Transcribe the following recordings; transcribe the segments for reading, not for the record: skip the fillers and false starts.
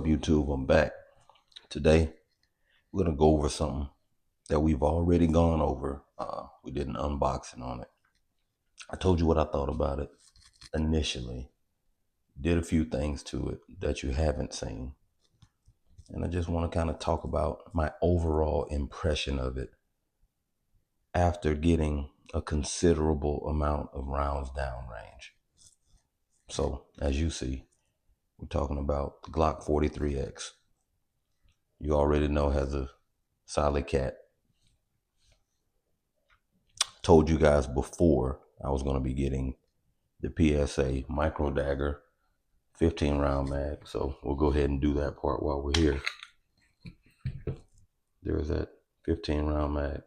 up, YouTube? I'm back. Today, we're going to go over something that we've already gone over. We did an unboxing on it. I told you what I thought about it initially. Did a few things to it that you haven't seen. And I just want to kind of talk about my overall impression of it after getting a considerable amount of rounds downrange. So, as you see, we're talking about the Glock 43X. You already know has a solid cat. Told you guys before I was going to be getting the PSA micro dagger 15 round mag. So we'll go ahead and do that part while we're here. There's that 15 round mag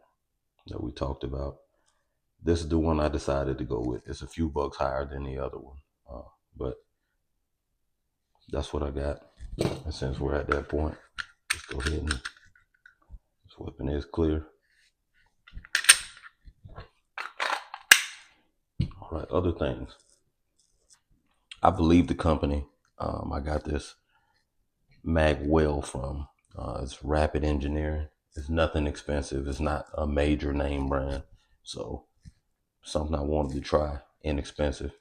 that we talked about. This is the one I decided to go with. It's a few bucks higher than the other one. But that's what I got. And since we're at that point, let's go ahead and this weapon is clear. All right, other things. I believe the company I got this mag well from. It's Rapid Engineering. It's nothing expensive. It's not a major name brand. So something I wanted to try, inexpensive.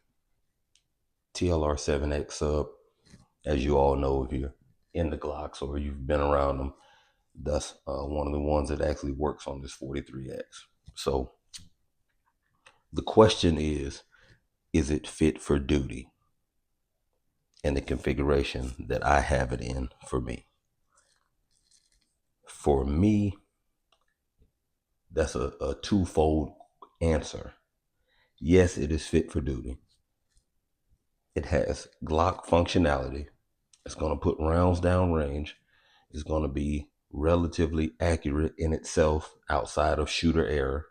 TLR 7X sub, as you all know, if you're in the Glocks or you've been around them, that's one of the ones that actually works on this 43X. So the question is it fit for duty in the configuration that I have it in for me? For me, that's a twofold answer. Yes, it is fit for duty. It has Glock functionality. It's going to put rounds down range. It's going to be relatively accurate in itself outside of shooter error.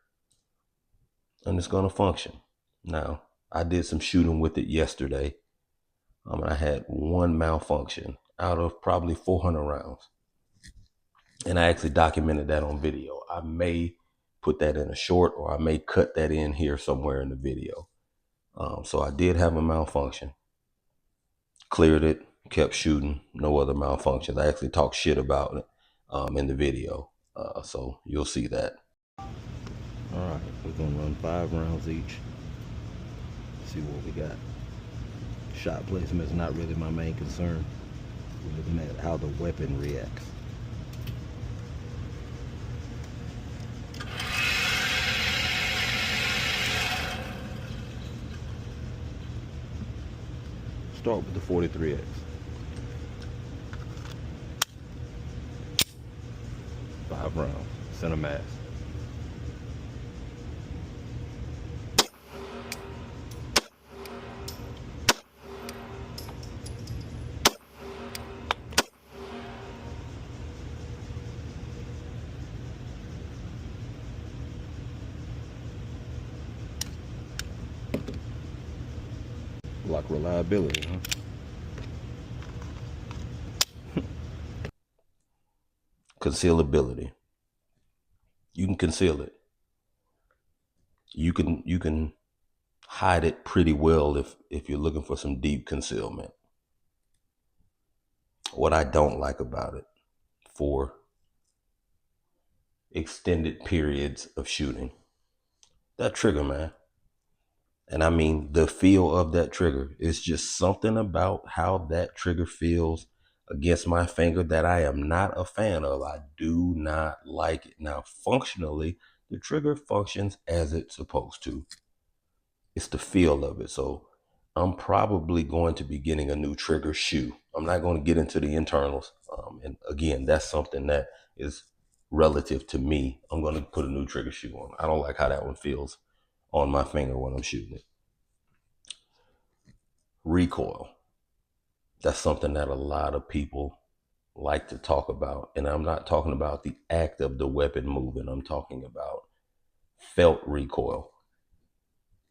And it's going to function. Now, I did some shooting with it yesterday. I had one malfunction out of probably 400 rounds. And I actually documented that on video. I may put that in a short, or I may cut that in here somewhere in the video. So I did have a malfunction. Cleared it, kept shooting, no other malfunctions. I actually talked shit about it in the video. So you'll see that. All right, we're gonna run 5 rounds each. See what we got. Shot placement is not really my main concern. We're looking at how the weapon reacts. Start with the 43X. Five rounds, center mass. Glock reliability, huh? Concealability. You can conceal it. You can hide it pretty well if you're looking for some deep concealment. What I don't like about it, for extended periods of shooting, that trigger, man. And I mean, the feel of that trigger is just something about how that trigger feels against my finger that I am not a fan of. I do not like it. Now, functionally, the trigger functions as it's supposed to. It's the feel of it. So I'm probably going to be getting a new trigger shoe. I'm not going to get into the internals. And again, that's something that is relative to me. I'm going to put a new trigger shoe on. I don't like how that one feels on my finger when I'm shooting it. Recoil. That's something that a lot of people like to talk about. And I'm not talking about the act of the weapon moving. I'm talking about felt recoil.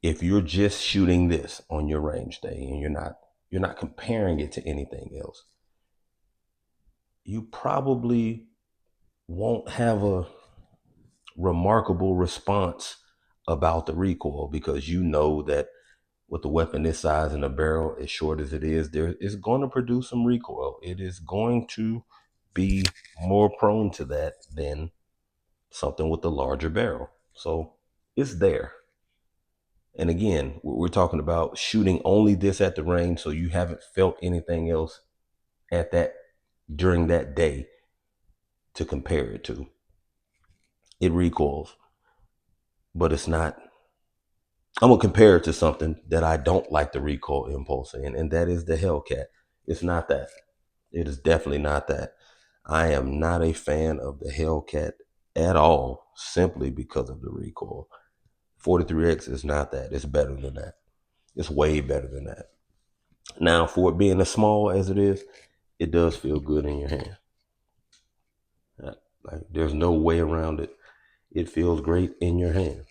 If you're just shooting this on your range day and you're not comparing it to anything else, you probably won't have a remarkable response about the recoil, because you know that with a weapon this size and a barrel as short as it is, there is going to produce some recoil. It is going to be more prone to that than something with a larger barrel. So it's there. And again, we're talking about shooting only this at the range, so you haven't felt anything else at that during that day to compare it to. It recoils, but it's not. I'm gonna compare it to something that I don't like the recoil impulse in, and that is the Hellcat. It's not that. It is definitely not that. I am not a fan of the Hellcat at all, simply because of the recoil. 43X is not that. It's better than that. It's way better than that. Now, for it being as small as it is, it does feel good in your hand. Like, there's no way around it. It feels great in your hand,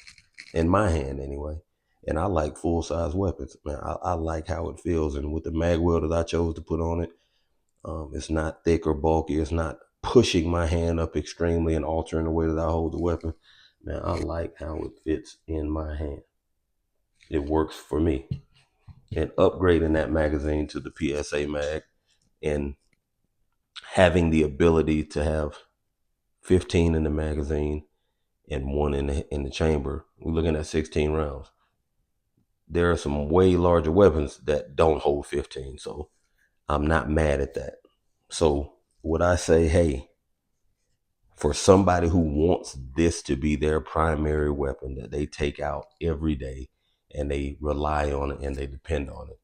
in my hand anyway. And I like full size weapons, man. I like how it feels, and with the mag wheel that I chose to put on it, it's not thick or bulky. It's not pushing my hand up extremely and altering the way that I hold the weapon. Man, I like how it fits in my hand. It works for me. And upgrading that magazine to the PSA mag and having the ability to have 15 in the magazine and one in the chamber, we're looking at 16 rounds. There are some way larger weapons that don't hold 15, so I'm not mad at that. So would I say, hey, for somebody who wants this to be their primary weapon that they take out every day and they rely on it and they depend on it,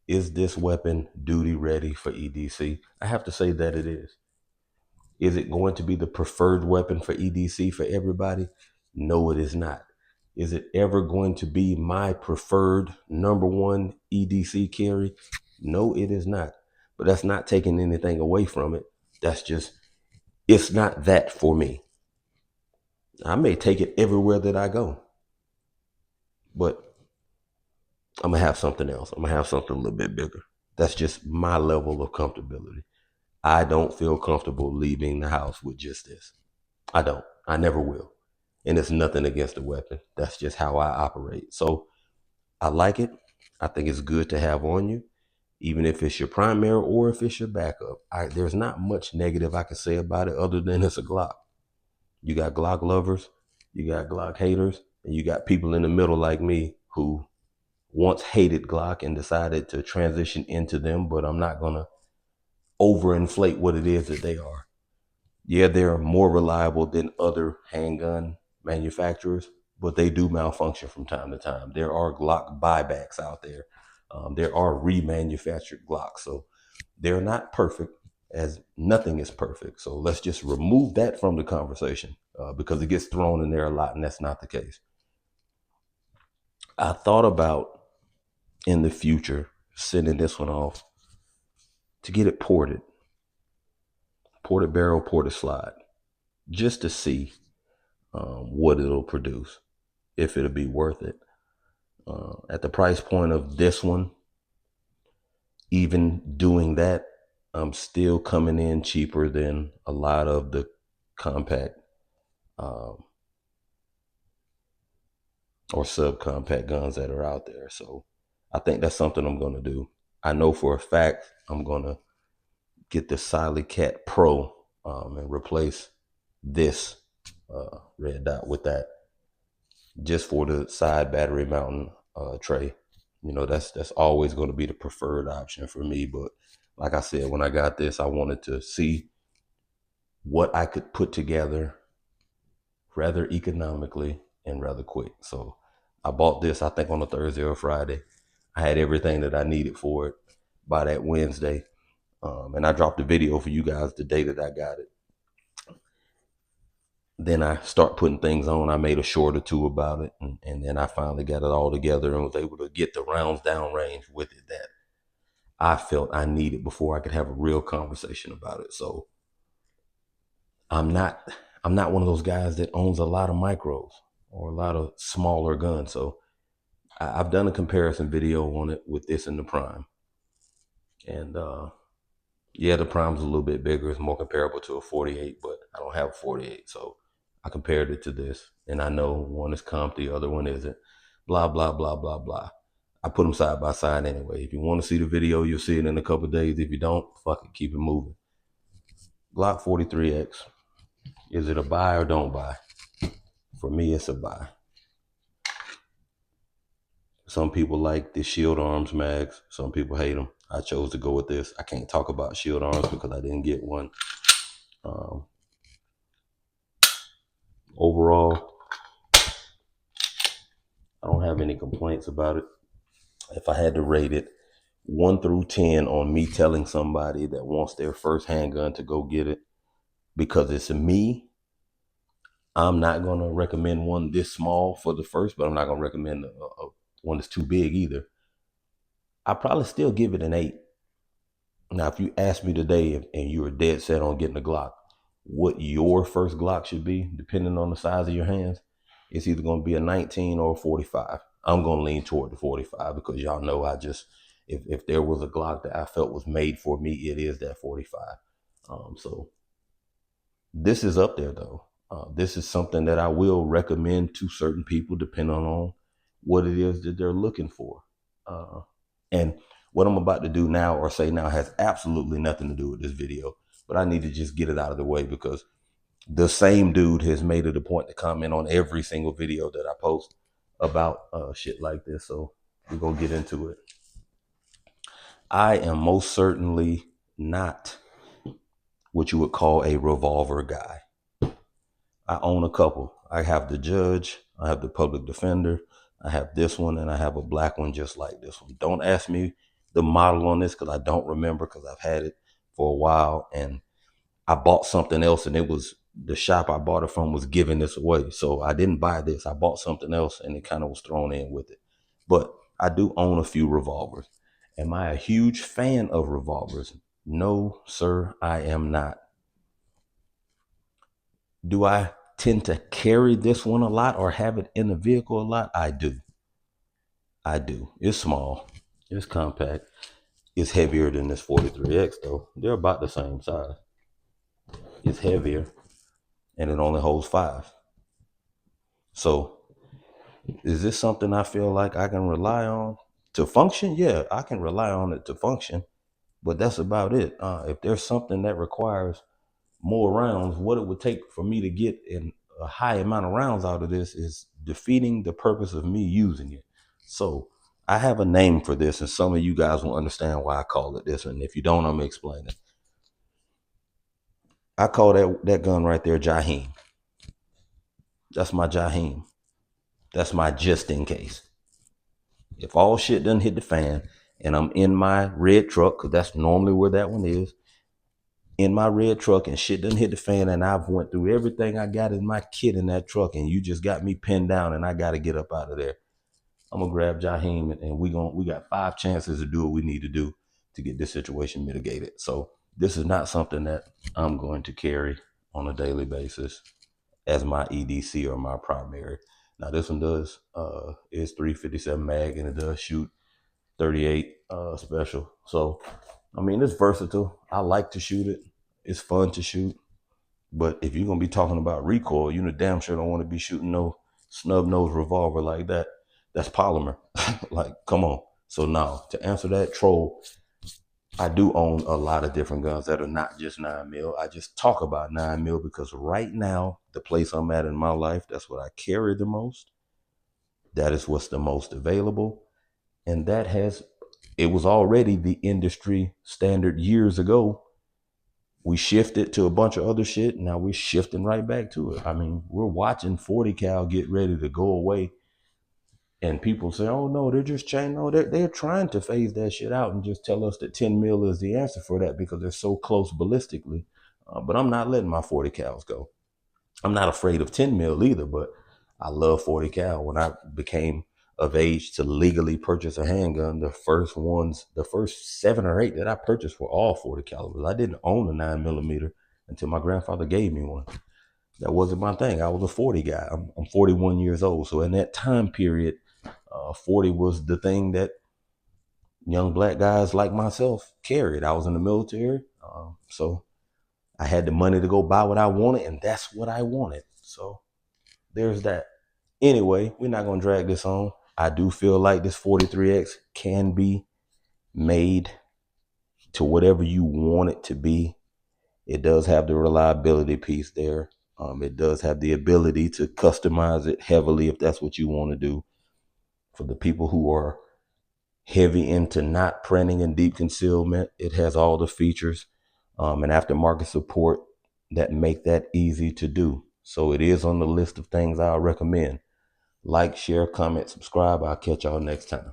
is this weapon duty ready for EDC? I have to say that it is. Is it going to be the preferred weapon for EDC for everybody? No, it is not. Is it ever going to be my preferred number one EDC carry? No, it is not. But that's not taking anything away from it. That's just, it's not that for me. I may take it everywhere that I go, but I'm going to have something else. I'm going to have something a little bit bigger. That's just my level of comfortability. I don't feel comfortable leaving the house with just this. I don't. I never will. And it's nothing against the weapon. That's just how I operate. So I like it. I think it's good to have on you, even if it's your primary or if it's your backup. There's not much negative I can say about it other than it's a Glock. You got Glock lovers, you got Glock haters, and you got people in the middle like me who once hated Glock and decided to transition into them, but I'm not going to overinflate what it is that they are. Yeah, they're more reliable than other handgun manufacturers, but they do malfunction from time to time. There are Glock buybacks out there. There are remanufactured Glocks. So they're not perfect, as nothing is perfect. So let's just remove that from the conversation because it gets thrown in there a lot, and that's not the case. I thought about in the future sending this one off to get it ported barrel, ported slide, just to see what it'll produce, if it'll be worth it. At the price point of this one, even doing that, I'm still coming in cheaper than a lot of the compact or subcompact guns that are out there. So I think that's something I'm going to do. I know for a fact I'm going to get the Silecat Pro and replace this red dot with that, just for the side battery mounting tray. You know, that's always going to be the preferred option for me. But like I said, when I got this, I wanted to see what I could put together rather economically and rather quick. So I bought this, I think, on a Thursday or Friday. I had everything that I needed for it by that Wednesday. And I dropped a video for you guys the day that I got it. Then I start putting things on. I made a short or two about it. And then I finally got it all together and was able to get the rounds down range with it that I felt I needed before I could have a real conversation about it. So I'm not one of those guys that owns a lot of micros or a lot of smaller guns. So I've done a comparison video on it with this and the Prime. And yeah, the Prime's a little bit bigger. It's more comparable to a 48, but I don't have a 48. So I compared it to this. And I know one is comp, the other one isn't. Blah, blah, blah, blah, blah. I put them side by side anyway. If you want to see the video, you'll see it in a couple of days. If you don't, fuck it, keep it moving. Glock 43X. Is it a buy or don't buy? For me, it's a buy. Some people like the Shield Arms mags. Some people hate them. I chose to go with this. I can't talk about Shield Arms because I didn't get one. Overall, I don't have any complaints about it. If I had to rate it 1 through 10 on me telling somebody that wants their first handgun to go get it, because it's me, I'm not going to recommend one this small for the first, but I'm not going to recommend one that's too big either. I probably still give it an 8. Now, if you ask me today and you were dead set on getting a Glock, what your first Glock should be, depending on the size of your hands, it's either going to be a 19 or a 45. I'm going to lean toward the 45 because y'all know if there was a Glock that I felt was made for me, it is that 45. So this is up there though. This is something that I will recommend to certain people depending on what it is that they're looking for. And what I'm about to do now or say now has absolutely nothing to do with this video, but I need to just get it out of the way because the same dude has made it a point to comment on every single video that I post about shit like this. So we're going to get into it. I am most certainly not what you would call a revolver guy. I own a couple. I have the Judge, I have the Public Defender, I have this one, and I have a black one just like this one. Don't ask me the model on this because I don't remember because I've had it for a while and I bought something else and it was the shop I bought it from was giving this away. So I didn't buy this. I bought something else and it kind of was thrown in with it. But I do own a few revolvers. Am I a huge fan of revolvers? No, sir, I am not. Do I tend to carry this one a lot or have it in the vehicle a lot? I do. It's small. It's compact. It's heavier than this 43X though. They're about the same size. It's heavier and it only holds 5. So is this something I feel like I can rely on to function? Yeah, I can rely on it to function, but that's about it. If there's something that requires more rounds, what it would take for me to get in a high amount of rounds out of this is defeating the purpose of me using it. So I have a name for this, and some of you guys will understand why I call it this. And if you don't, I'm gonna explain it. I call that gun right there Jaheim. That's my Jaheim. That's my just in case. If all shit doesn't hit the fan and I'm in my red truck, because that's normally where that one is, in my red truck and shit doesn't hit the fan and I've went through everything I got in my kit in that truck and you just got me pinned down and I got to get up out of there, I'm going to grab Jaheim and we got 5 chances to do what we need to do to get this situation mitigated. So this is not something that I'm going to carry on a daily basis as my EDC or my primary. Now this one does is 357 mag and it does shoot 38 special. So I mean, it's versatile. I like to shoot it. It's fun to shoot. But if you're gonna be talking about recoil, you know damn sure don't want to be shooting no snub nose revolver like that. That's polymer. Like, come on. So now to answer that troll, I do own a lot of different guns that are not just 9mm. I just talk about 9mm because right now, the place I'm at in my life, that's what I carry the most. That is what's the most available. And it was already the industry standard years ago. We shifted to a bunch of other shit. Now we're shifting right back to it. I mean, we're watching 40 cal get ready to go away. And people say, oh no, they're just changing. No, they're trying to phase that shit out and just tell us that 10 mil is the answer for that because they're so close ballistically. But I'm not letting my 40 cals go. I'm not afraid of 10 mil either, but I love 40 cal. When I became of age to legally purchase a handgun, the first 7 or 8 that I purchased were all 40 calibers. I didn't own a 9mm until my grandfather gave me one. That wasn't my thing. I was a 40 guy. I'm 41 years old. So in that time period, 40 was the thing that young black guys like myself carried. I was in the military. So I had the money to go buy what I wanted, and that's what I wanted. So there's that. Anyway, we're not going to drag this on. I do feel like this 43X can be made to whatever you want it to be. It does have the reliability piece there. It does have the ability to customize it heavily if that's what you want to do. For the people who are heavy into not printing and deep concealment, it has all the features and aftermarket support that make that easy to do. So it is on the list of things I'll recommend. Like, share, comment, subscribe. I'll catch y'all next time.